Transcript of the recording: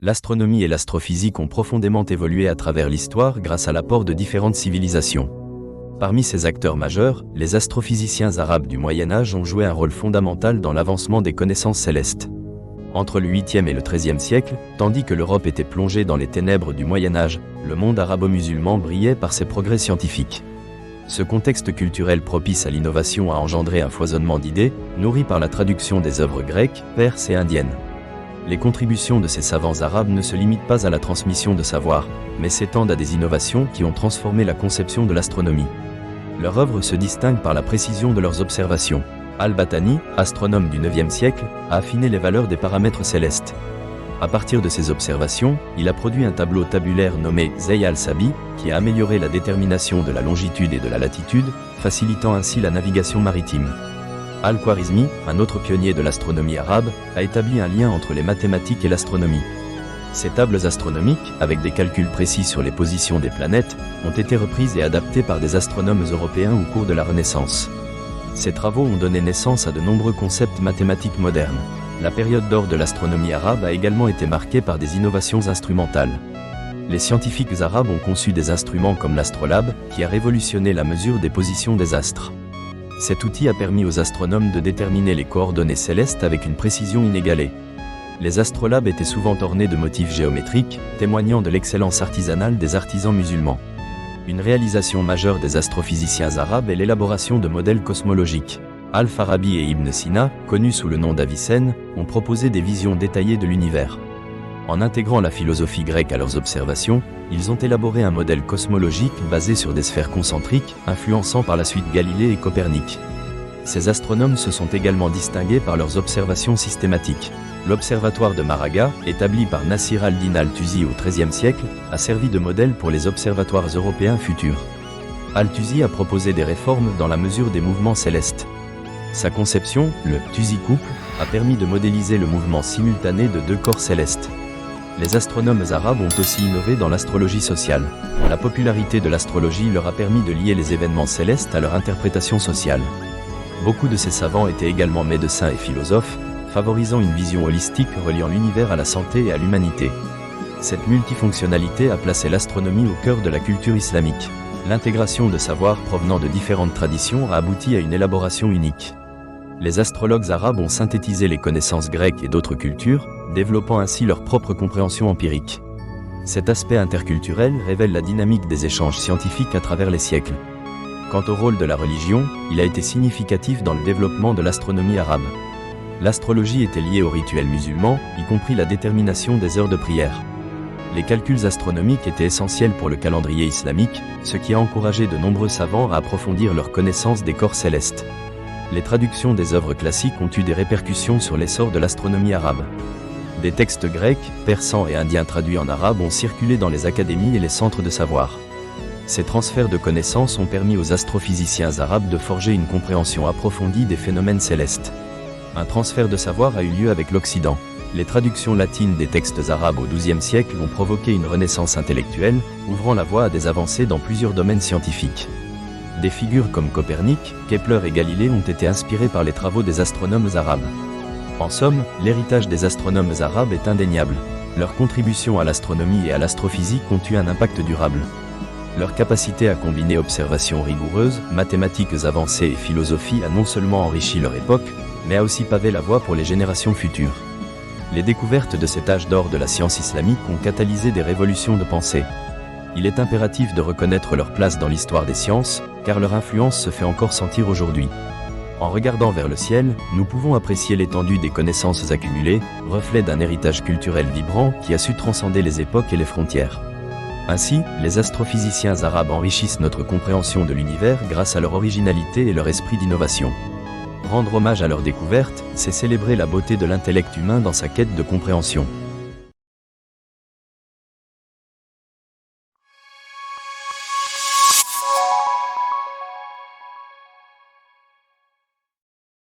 l'astronomie et l'astrophysique ont profondément évolué à travers l'histoire grâce à l'apport de différentes civilisations. Parmi ces acteurs majeurs, les astrophysiciens arabes du Moyen-Âge ont joué un rôle fondamental dans l'avancement des connaissances célestes. Entre le 8e et le 13e siècle, tandis que l'Europe était plongée dans les ténèbres du Moyen-Âge, le monde arabo-musulman brillait par ses progrès scientifiques. Ce contexte culturel propice à l'innovation a engendré un foisonnement d'idées, nourri par la traduction des œuvres grecques, perses et indiennes. Les contributions de ces savants arabes ne se limitent pas à la transmission de savoir, mais s'étendent à des innovations qui ont transformé la conception de l'astronomie. Leur œuvre se distingue par la précision de leurs observations. Al-Battani, astronome du 9e siècle, a affiné les valeurs des paramètres célestes. À partir de ses observations, il a produit un tableau tabulaire nommé Zey al-Sabi, qui a amélioré la détermination de la longitude et de la latitude, facilitant ainsi la navigation maritime. Al-Khwarizmi, un autre pionnier de l'astronomie arabe, a établi un lien entre les mathématiques et l'astronomie. Ces tables astronomiques, avec des calculs précis sur les positions des planètes, ont été reprises et adaptées par des astronomes européens au cours de la Renaissance. Ces travaux ont donné naissance à de nombreux concepts mathématiques modernes. La période d'or de l'astronomie arabe a également été marquée par des innovations instrumentales. Les scientifiques arabes ont conçu des instruments comme l'astrolabe, qui a révolutionné la mesure des positions des astres. Cet outil a permis aux astronomes de déterminer les coordonnées célestes avec une précision inégalée. Les astrolabes étaient souvent ornés de motifs géométriques, témoignant de l'excellence artisanale des artisans musulmans. Une réalisation majeure des astrophysiciens arabes est l'élaboration de modèles cosmologiques. Al-Farabi et Ibn Sina, connus sous le nom d'Avicenne, ont proposé des visions détaillées de l'univers. En intégrant la philosophie grecque à leurs observations, ils ont élaboré un modèle cosmologique basé sur des sphères concentriques, influençant par la suite Galilée et Copernic. Ces astronomes se sont également distingués par leurs observations systématiques. L'observatoire de Maraga, établi par Nasir al-Din al-Tusi au XIIIe siècle, a servi de modèle pour les observatoires européens futurs. Al-Tusi a proposé des réformes dans la mesure des mouvements célestes. Sa conception, le Tusi couple, a permis de modéliser le mouvement simultané de deux corps célestes. Les astronomes arabes ont aussi innové dans l'astrologie sociale. La popularité de l'astrologie leur a permis de lier les événements célestes à leur interprétation sociale. Beaucoup de ces savants étaient également médecins et philosophes, favorisant une vision holistique reliant l'univers à la santé et à l'humanité. Cette multifonctionnalité a placé l'astronomie au cœur de la culture islamique. L'intégration de savoirs provenant de différentes traditions a abouti à une élaboration unique. Les astrologues arabes ont synthétisé les connaissances grecques et d'autres cultures, développant ainsi leur propre compréhension empirique. Cet aspect interculturel révèle la dynamique des échanges scientifiques à travers les siècles. Quant au rôle de la religion, il a été significatif dans le développement de l'astronomie arabe. L'astrologie était liée aux rituels musulmans, y compris la détermination des heures de prière. Les calculs astronomiques étaient essentiels pour le calendrier islamique, ce qui a encouragé de nombreux savants à approfondir leur connaissance des corps célestes. Les traductions des œuvres classiques ont eu des répercussions sur l'essor de l'astronomie arabe. Des textes grecs, persans et indiens traduits en arabe ont circulé dans les académies et les centres de savoir. Ces transferts de connaissances ont permis aux astrophysiciens arabes de forger une compréhension approfondie des phénomènes célestes. Un transfert de savoir a eu lieu avec l'Occident. Les traductions latines des textes arabes au XIIe siècle ont provoqué une renaissance intellectuelle, ouvrant la voie à des avancées dans plusieurs domaines scientifiques. Des figures comme Copernic, Kepler et Galilée ont été inspirées par les travaux des astronomes arabes. En somme, l'héritage des astronomes arabes est indéniable. Leur contribution à l'astronomie et à l'astrophysique ont eu un impact durable. Leur capacité à combiner observations rigoureuses, mathématiques avancées et philosophie a non seulement enrichi leur époque, mais a aussi pavé la voie pour les générations futures. Les découvertes de cet âge d'or de la science islamique ont catalysé des révolutions de pensée. Il est impératif de reconnaître leur place dans l'histoire des sciences, car leur influence se fait encore sentir aujourd'hui. En regardant vers le ciel, nous pouvons apprécier l'étendue des connaissances accumulées, reflet d'un héritage culturel vibrant qui a su transcender les époques et les frontières. Ainsi, les astrophysiciens arabes enrichissent notre compréhension de l'univers grâce à leur originalité et leur esprit d'innovation. Rendre hommage à leur découverte, c'est célébrer la beauté de l'intellect humain dans sa quête de compréhension.